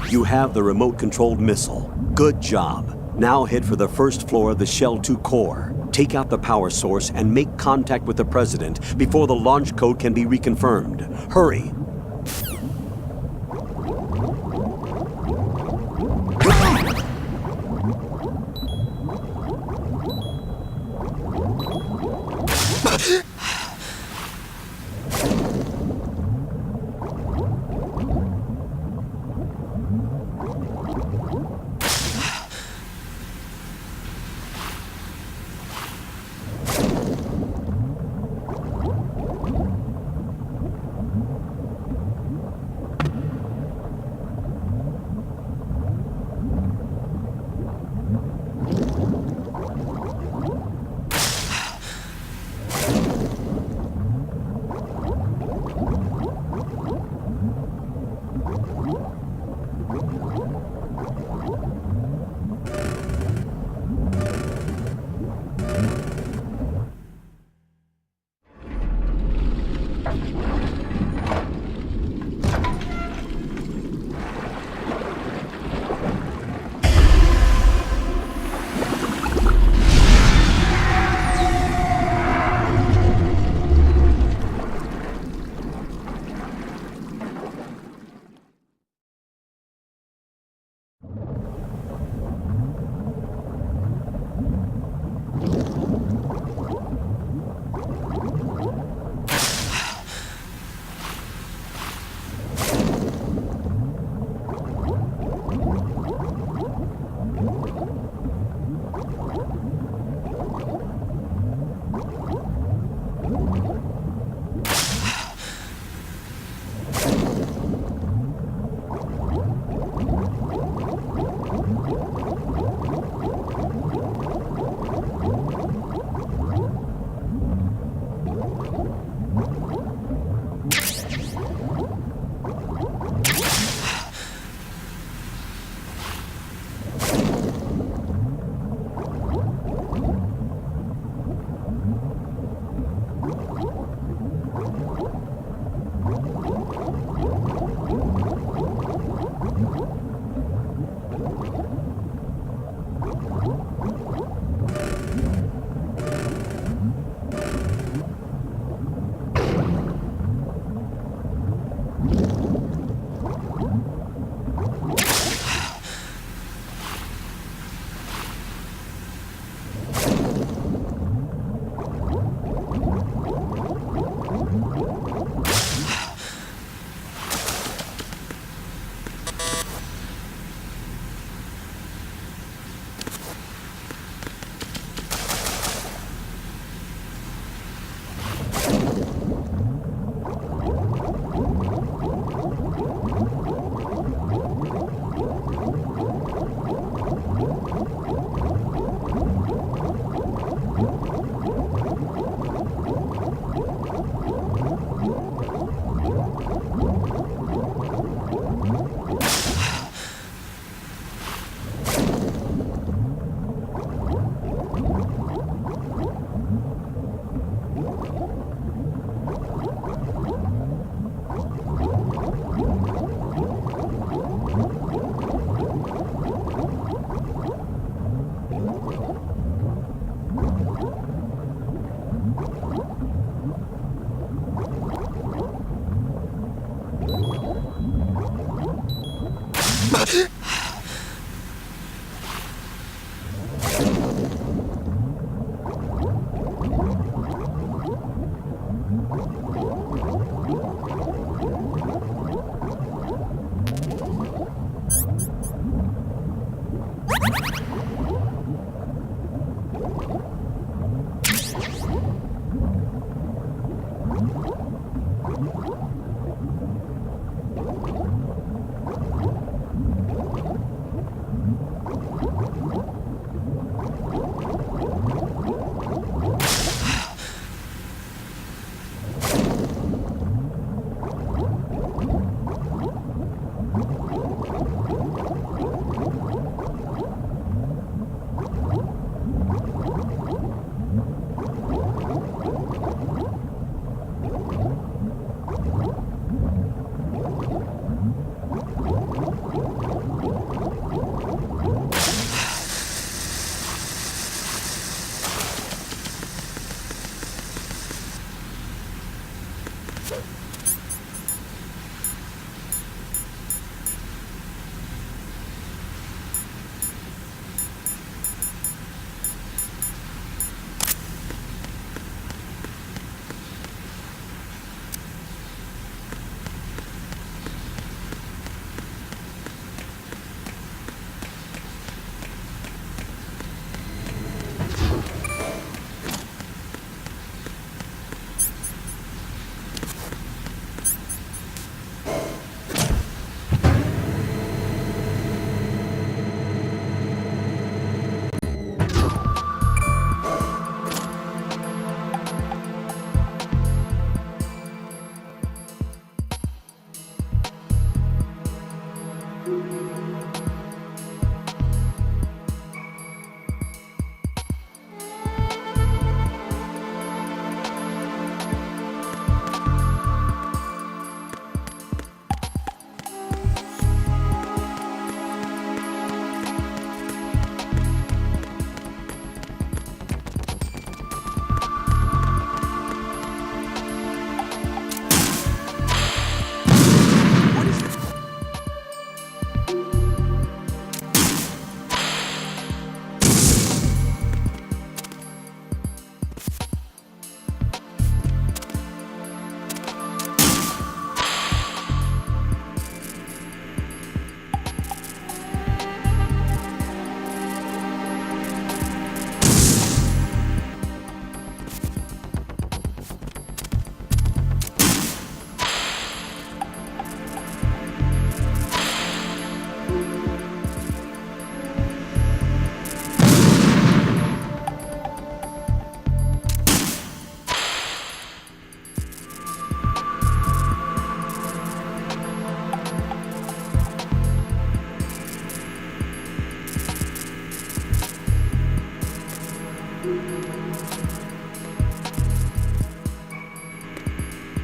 You have the remote-controlled missile. Good job. Now head for the first floor of the Shell 2 core. Take out the power source and make contact with the President before the launch code can be reconfirmed. Hurry!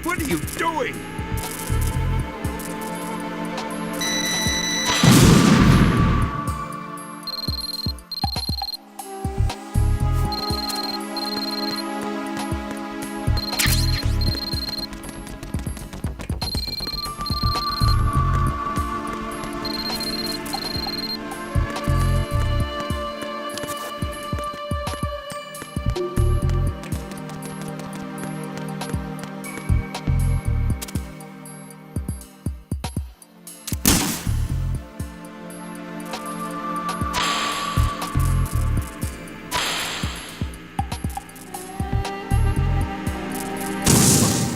What are you doing?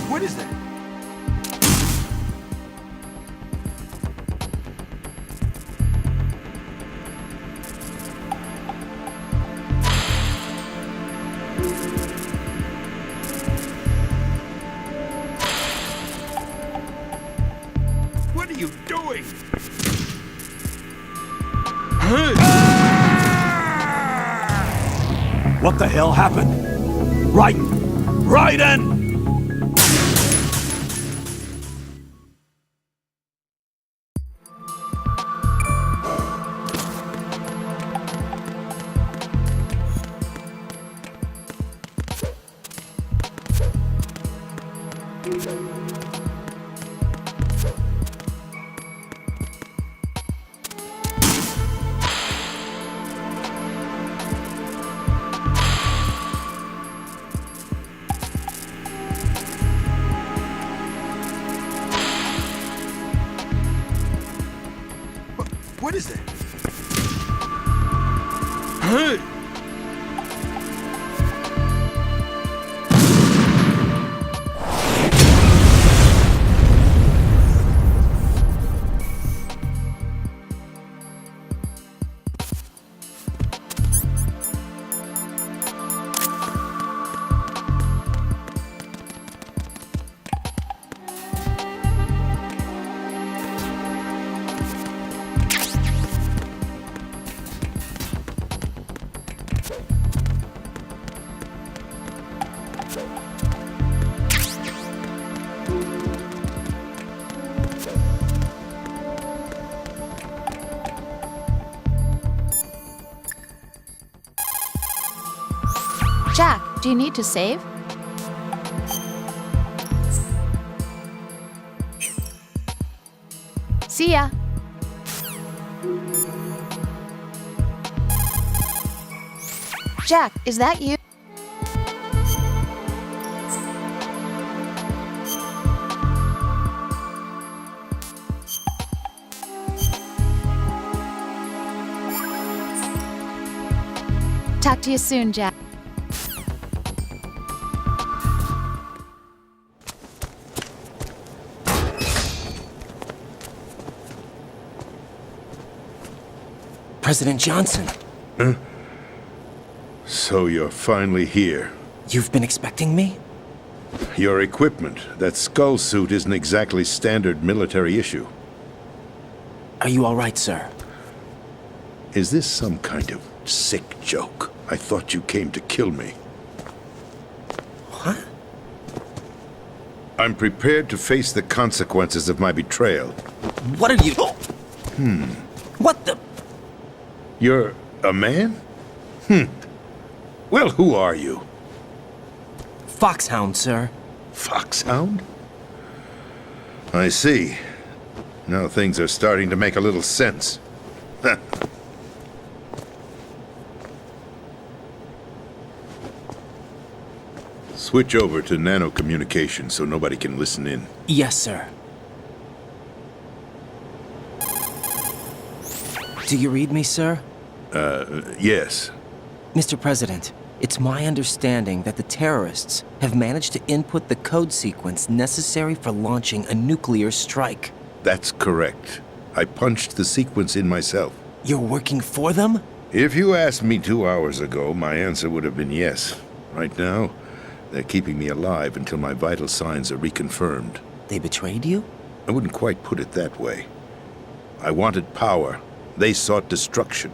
What is that? What are you doing? What the hell happened? Raiden! What is that? Jack, do you need to save? See ya. Jack, is that you? Talk to you soon, Jack. President Johnson, So you're finally here. you've been expecting me? Your equipment, that skull suit, isn't exactly standard military issue. Are you all right, sir? Is this some kind of sick joke? I thought you came to kill me. What? I'm prepared to face the consequences of my betrayal. What are you... What the... You're a man? Well, who are you? Foxhound, sir. Foxhound? I see. Now things are starting to make a little sense. Switch over to nano-communication so nobody can listen in. Yes, sir. Do you read me, sir? Yes. Mr. President, it's my understanding that the terrorists have managed to input the code sequence necessary for launching a nuclear strike. That's correct. I punched the sequence in myself. You're working for them? If you asked me 2 hours ago, my answer would have been yes. Right now, they're keeping me alive until my vital signs are reconfirmed. They betrayed you? I wouldn't quite put it that way. I wanted power. They sought destruction.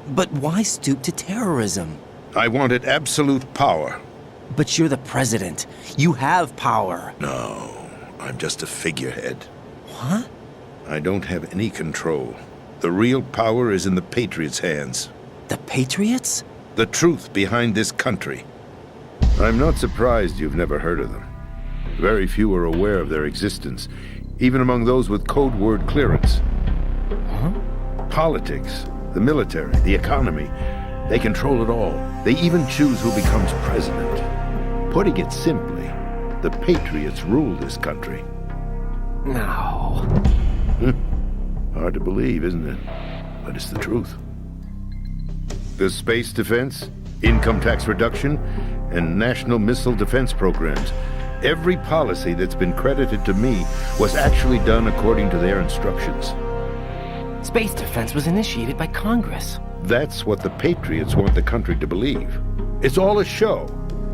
But why stoop to terrorism? I wanted absolute power. But you're the president. You have power. No, I'm just a figurehead. What? I don't have any control. The real power is in the Patriots' hands. The Patriots? The truth behind this country. I'm not surprised you've never heard of them. Very few are aware of their existence, even among those with code word clearance. Huh? Politics, the military, the economy, they control it all. They even choose who becomes president. Putting it simply, the Patriots rule this country. No. Hard to believe, isn't it? But it's the truth. The space defense, income tax reduction, and national missile defense programs. Every policy that's been credited to me was actually done according to their instructions. Space defense was initiated by Congress. That's what the Patriots want the country to believe. It's all a show.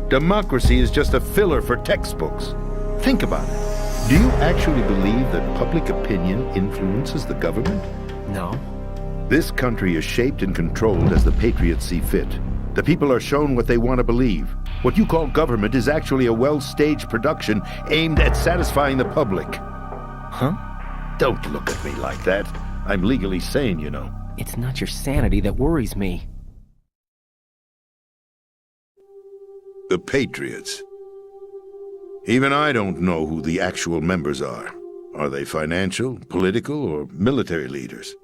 Democracy is just a filler for textbooks. Think about it. Do you actually believe that public opinion influences the government? No. This country is shaped and controlled as the Patriots see fit. The people are shown what they want to believe. What you call government is actually a well-staged production aimed at satisfying the public. Huh? Don't look at me like that. I'm legally sane, you know. It's not your sanity that worries me. The Patriots. Even I don't know who the actual members are. Are they financial, political, or military leaders?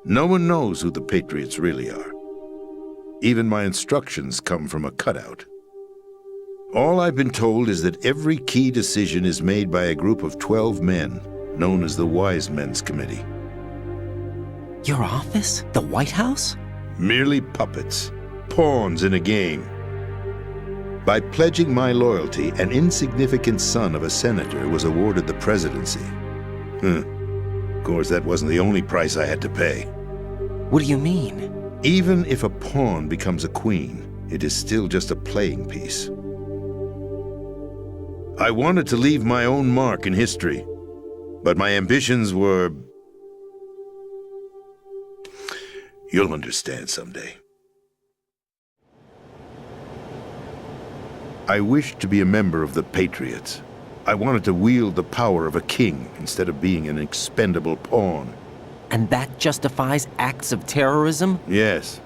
No one knows who the Patriots really are. Even my instructions come from a cutout. All I've been told is that every key decision is made by a group of 12 men, known as the Wise Men's Committee. Your office? The White House? Merely puppets, pawns in a game. By pledging my loyalty, an insignificant son of a senator was awarded the presidency. Of course, that wasn't the only price I had to pay. What do you mean? Even if a pawn becomes a queen, it is still just a playing piece. I wanted to leave my own mark in history, but my ambitions were... You'll understand someday. I wished to be a member of the Patriots. I wanted to wield the power of a king instead of being an expendable pawn. And that justifies acts of terrorism? Yes.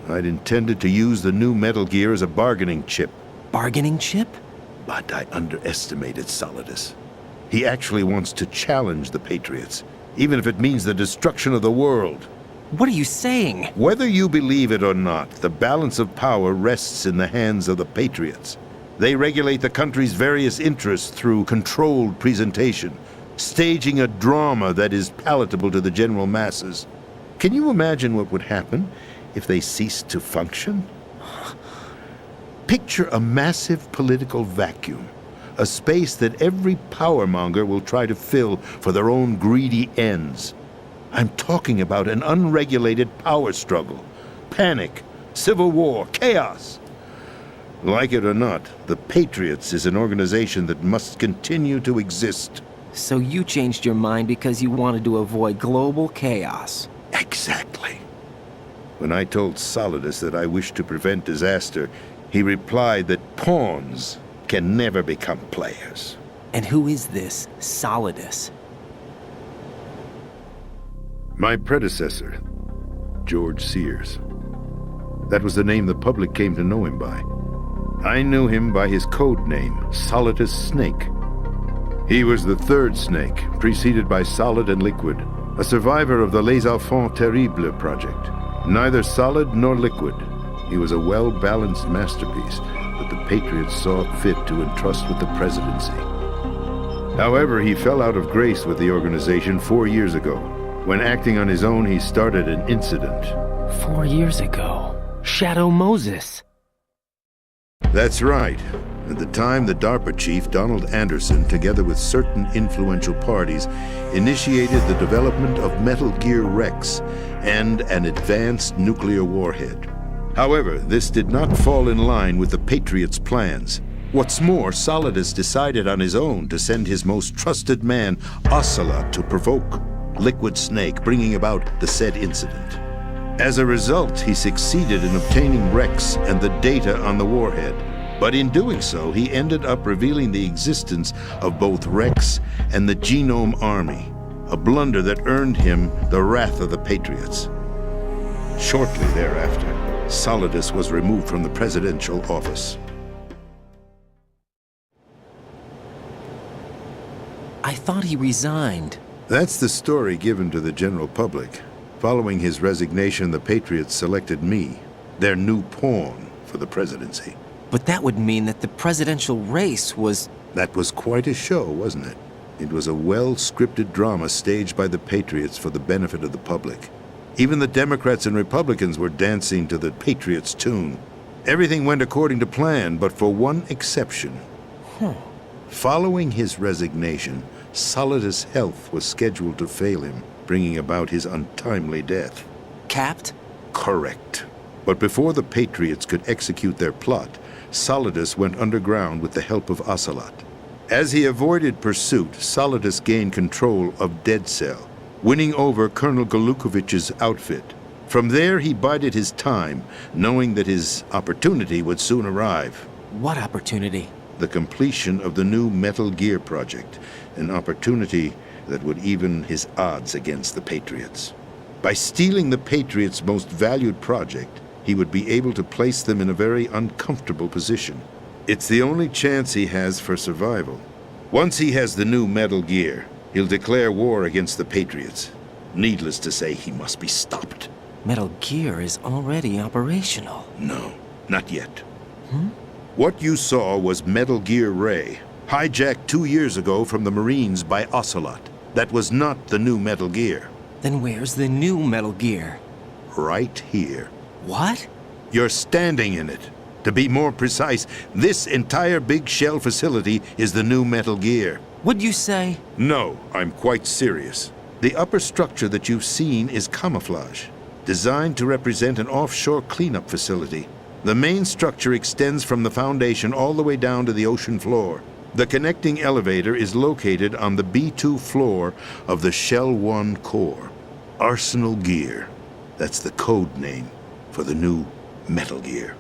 I'd intended to use the new Metal Gear as a bargaining chip. Bargaining chip? But I underestimated Solidus. He actually wants to challenge the Patriots, even if it means the destruction of the world. What are you saying? Whether you believe it or not, the balance of power rests in the hands of the Patriots. They regulate the country's various interests through controlled presentation, staging a drama that is palatable to the general masses. Can you imagine what would happen if they ceased to function? Picture a massive political vacuum, a space that every powermonger will try to fill for their own greedy ends. I'm talking about an unregulated power struggle, panic, civil war, chaos. Like it or not, the Patriots is an organization that must continue to exist. So you changed your mind because you wanted to avoid global chaos. Exactly. When I told Solidus that I wished to prevent disaster, he replied that pawns can never become players. And who is this Solidus? My predecessor, George Sears. That was the name the public came to know him by. I knew him by his code name, Solidus Snake. He was the third Snake, preceded by Solid and Liquid, a survivor of the Les Enfants Terribles project. Neither solid nor liquid, he was a well-balanced masterpiece that the Patriots saw fit to entrust with the presidency. However, he fell out of grace with the organization 4 years ago. When acting on his own, he started an incident. 4 years ago. Shadow Moses. That's right. At the time, the DARPA chief, Donald Anderson, together with certain influential parties, initiated the development of Metal Gear Rex and an advanced nuclear warhead. However, this did not fall in line with the Patriots' plans. What's more, Solidus decided on his own to send his most trusted man, Ocelot, to provoke Liquid Snake, bringing about the said incident. As a result, he succeeded in obtaining Rex and the data on the warhead. But in doing so, he ended up revealing the existence of both Rex and the Genome Army, a blunder that earned him the wrath of the Patriots. Shortly thereafter, Solidus was removed from the presidential office. I thought he resigned. That's the story given to the general public. Following his resignation, the Patriots selected me, their new pawn, for the presidency. But that would mean that the presidential race was... That was quite a show, wasn't it? It was a well-scripted drama staged by the Patriots for the benefit of the public. Even the Democrats and Republicans were dancing to the Patriots' tune. Everything went according to plan, but for one exception. Following his resignation, Solidus' health was scheduled to fail him, bringing about his untimely death. Capped? Correct. But before the Patriots could execute their plot, Solidus went underground with the help of Ocelot. As he avoided pursuit, Solidus gained control of Dead Cell, winning over Colonel Golukovich's outfit. From there, he bided his time, knowing that his opportunity would soon arrive. What opportunity? The completion of the new Metal Gear project, an opportunity that would even his odds against the Patriots. By stealing the Patriots' most valued project, he would be able to place them in a very uncomfortable position. It's the only chance he has for survival. Once he has the new Metal Gear, he'll declare war against the Patriots. Needless to say, he must be stopped. Metal Gear is already operational. No, not yet. What you saw was Metal Gear Ray, hijacked 2 years ago from the Marines by Ocelot. That was not the new Metal Gear. Then where's the new Metal Gear? Right here. What? You're standing in it. To be more precise, this entire big shell facility is the new Metal Gear. What'd you say? No, I'm quite serious. The upper structure that you've seen is camouflage, designed to represent an offshore cleanup facility. The main structure extends from the foundation all the way down to the ocean floor. The connecting elevator is located on the B2 floor of the Shell 1 core. Arsenal Gear. That's the code name for the new Metal Gear.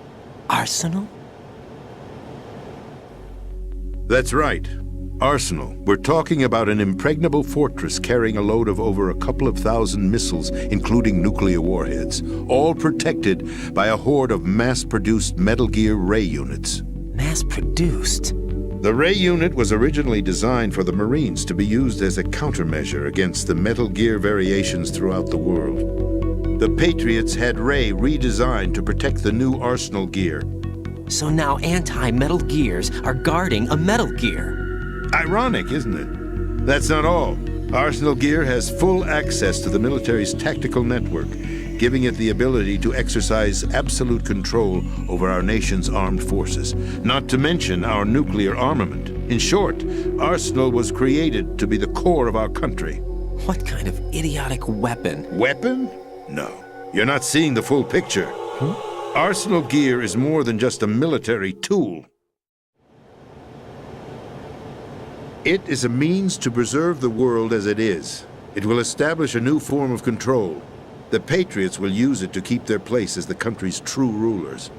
Arsenal? That's right. Arsenal. We're talking about an impregnable fortress carrying a load of over a couple of thousand missiles, including nuclear warheads, all protected by a horde of mass-produced Metal Gear Ray units. Mass-produced? The Ray unit was originally designed for the Marines to be used as a countermeasure against the Metal Gear variations throughout the world. The Patriots had Ray redesigned to protect the new Arsenal gear. So now anti-Metal Gears are guarding a Metal Gear. Ironic, isn't it? That's not all. Arsenal Gear has full access to the military's tactical network, giving it the ability to exercise absolute control over our nation's armed forces, not to mention our nuclear armament. In short, Arsenal was created to be the core of our country. What kind of idiotic weapon? Weapon? No. You're not seeing the full picture. Arsenal Gear is more than just a military tool. It is a means to preserve the world as it is. It will establish a new form of control. The Patriots will use it to keep their place as the country's true rulers.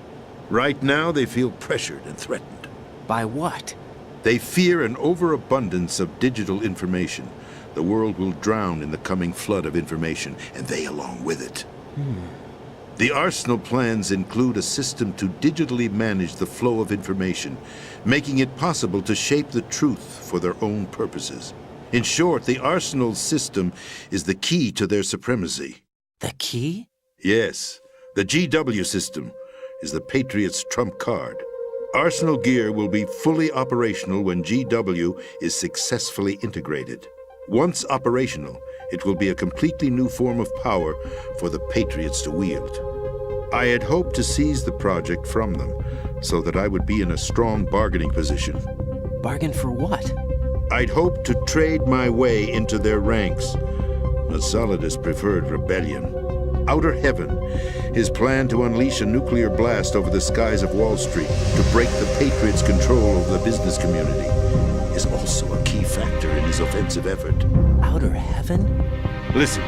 Right now, they feel pressured and threatened. By what? They fear an overabundance of digital information. The world will drown in the coming flood of information, and they along with it. The Arsenal plans include a system to digitally manage the flow of information, making it possible to shape the truth for their own purposes. In short, the Arsenal system is the key to their supremacy. The key? Yes, the GW system is the Patriots' trump card. Arsenal Gear will be fully operational when GW is successfully integrated. Once operational, it will be a completely new form of power for the Patriots to wield. I had hoped to seize the project from them, so that I would be in a strong bargaining position. Bargain for what? I'd hoped to trade my way into their ranks. But Solidus preferred rebellion. Outer Heaven, his plan to unleash a nuclear blast over the skies of Wall Street to break the Patriots' control over the business community, is also a key factor in his offensive effort. Outer Heaven? Listen,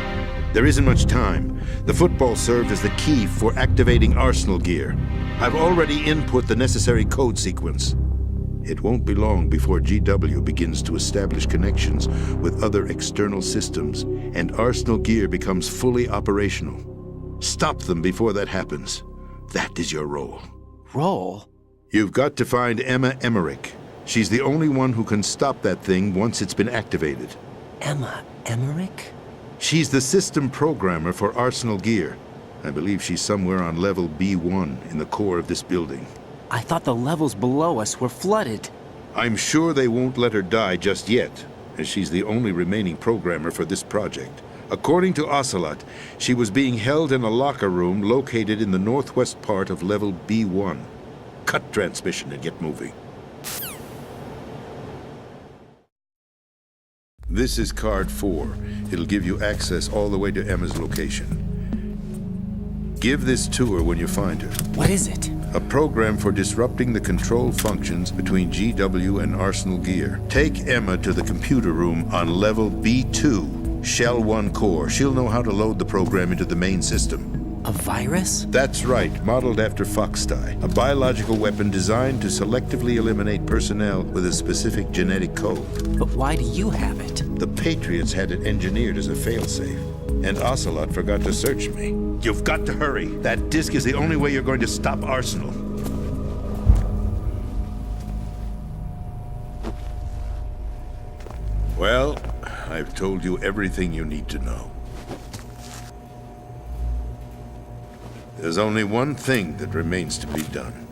there isn't much time. The football served as the key for activating Arsenal Gear. I've already input the necessary code sequence. It won't be long before GW begins to establish connections with other external systems, and Arsenal Gear becomes fully operational. Stop them before that happens. That is your role. Role? You've got to find Emma Emmerich. She's the only one who can stop that thing once it's been activated. Emma Emmerich? She's the system programmer for Arsenal Gear. I believe she's somewhere on level B1 in the core of this building. I thought the levels below us were flooded. I'm sure they won't let her die just yet, as she's the only remaining programmer for this project. According to Ocelot, she was being held in a locker room located in the northwest part of level B1. Cut transmission and get moving. This is card 4. It'll give you access all the way to Emma's location. Give this to her when you find her. What is it? A program for disrupting the control functions between GW and Arsenal Gear. Take Emma to the computer room on level B2, Shell 1 core. She'll know how to load the program into the main system. A virus? That's right, modeled after Foxdie, a biological weapon designed to selectively eliminate personnel with a specific genetic code. But why do you have it? The Patriots had it engineered as a failsafe, and Ocelot forgot to search me. You've got to hurry. That disk is the only way you're going to stop Arsenal. Well, I've told you everything you need to know. There's only one thing that remains to be done.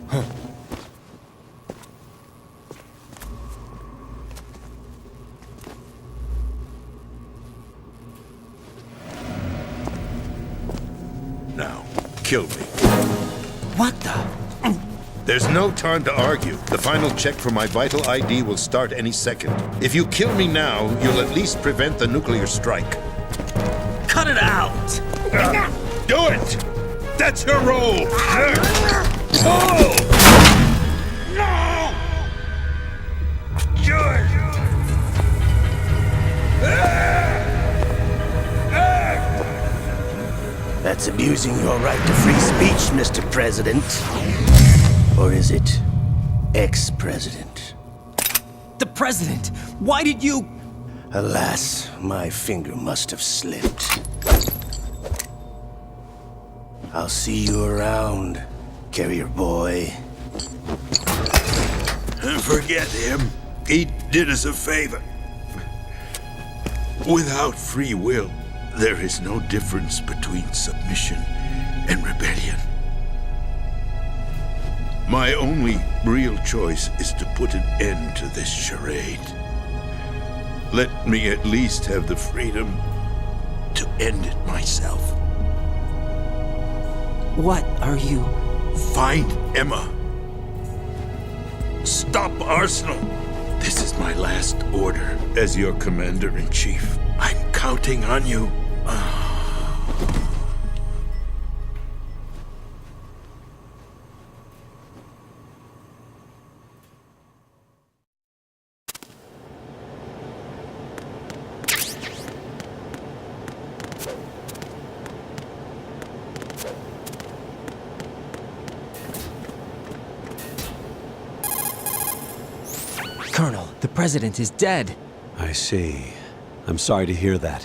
Now, kill me. What the? There's no time to argue. The final check for my vital ID will start any second. If you kill me now, you'll at least prevent the nuclear strike. Cut it out! Do it! That's your role! Oh! No! George! That's abusing your right to free speech, Mr. President. Or is it ex-president? The president! Why did you... Alas, my finger must have slipped. I'll see you around, carrier boy. Forget him. He did us a favor. Without free will, there is no difference between submission and rebellion. My only real choice is to put an end to this charade. Let me at least have the freedom to end it myself. What are you... Find Emma. Stop Arsenal. This is my last order as your commander-in-chief. I'm counting on you. Colonel, the President is dead. I see. I'm sorry to hear that.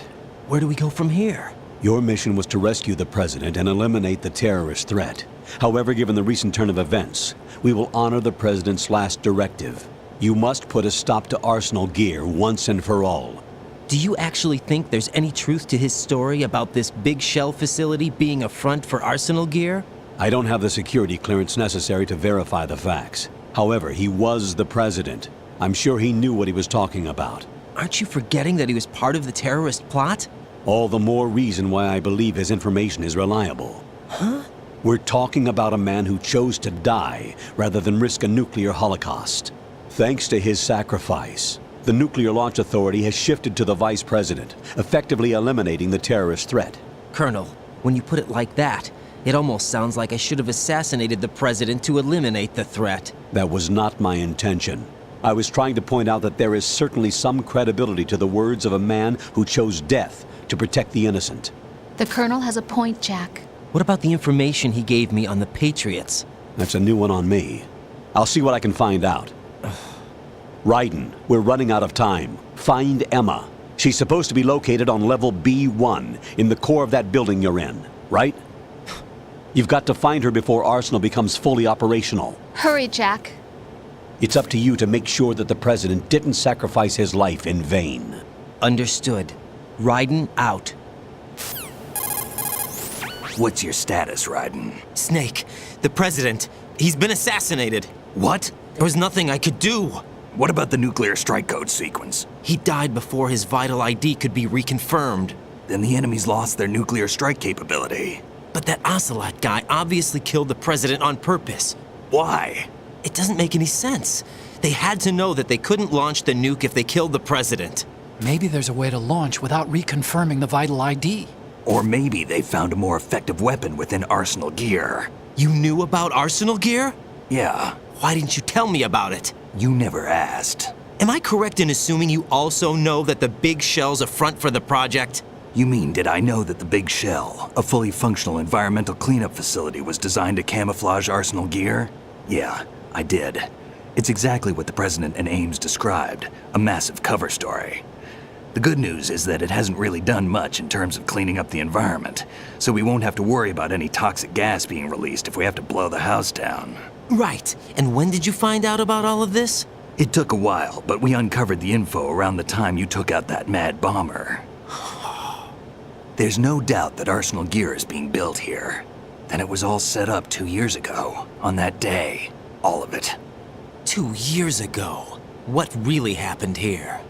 Where do we go from here? Your mission was to rescue the President and eliminate the terrorist threat. However, given the recent turn of events, we will honor the President's last directive. You must put a stop to Arsenal Gear once and for all. Do you actually think there's any truth to his story about this big shell facility being a front for Arsenal Gear? I don't have the security clearance necessary to verify the facts. However, he was the President. I'm sure he knew what he was talking about. Aren't you forgetting that he was part of the terrorist plot? All the more reason why I believe his information is reliable. Huh? We're talking about a man who chose to die rather than risk a nuclear holocaust. Thanks to his sacrifice, the Nuclear Launch Authority has shifted to the Vice President, effectively eliminating the terrorist threat. Colonel, when you put it like that, it almost sounds like I should have assassinated the President to eliminate the threat. That was not my intention. I was trying to point out that there is certainly some credibility to the words of a man who chose death to protect the innocent. The Colonel has a point, Jack. What about the information he gave me on the Patriots? That's a new one on me. I'll see what I can find out. Raiden, we're running out of time. Find Emma. She's supposed to be located on level B1, in the core of that building you're in, right? You've got to find her before Arsenal becomes fully operational. Hurry, Jack. It's up to you to make sure that the President didn't sacrifice his life in vain. Understood. Raiden out. What's your status, Raiden? Snake, the President, he's been assassinated. What? There was nothing I could do. What about the nuclear strike code sequence? He died before his vital ID could be reconfirmed. Then the enemy's lost their nuclear strike capability. But that Ocelot guy obviously killed the President on purpose. Why? It doesn't make any sense. They had to know that they couldn't launch the nuke if they killed the President. Maybe there's a way to launch without reconfirming the vital ID. Or maybe they found a more effective weapon within Arsenal Gear. You knew about Arsenal Gear? Yeah, Why didn't you tell me about it? you never asked. Am I correct in assuming you also know that the Big Shell's a front for the project? You mean, did I know that the Big Shell, a fully functional environmental cleanup facility, was designed to camouflage Arsenal Gear? Yeah, I did. It's exactly what the President and Ames described, a massive cover story. The good news is that it hasn't really done much in terms of cleaning up the environment, so we won't have to worry about any toxic gas being released if we have to blow the house down. Right. And when did you find out about all of this? It took a while, but we uncovered the info around the time you took out that mad bomber. There's no doubt that Arsenal Gear is being built here. Then it was all set up 2 years ago, on that day. All of it. 2 years ago. What really happened here?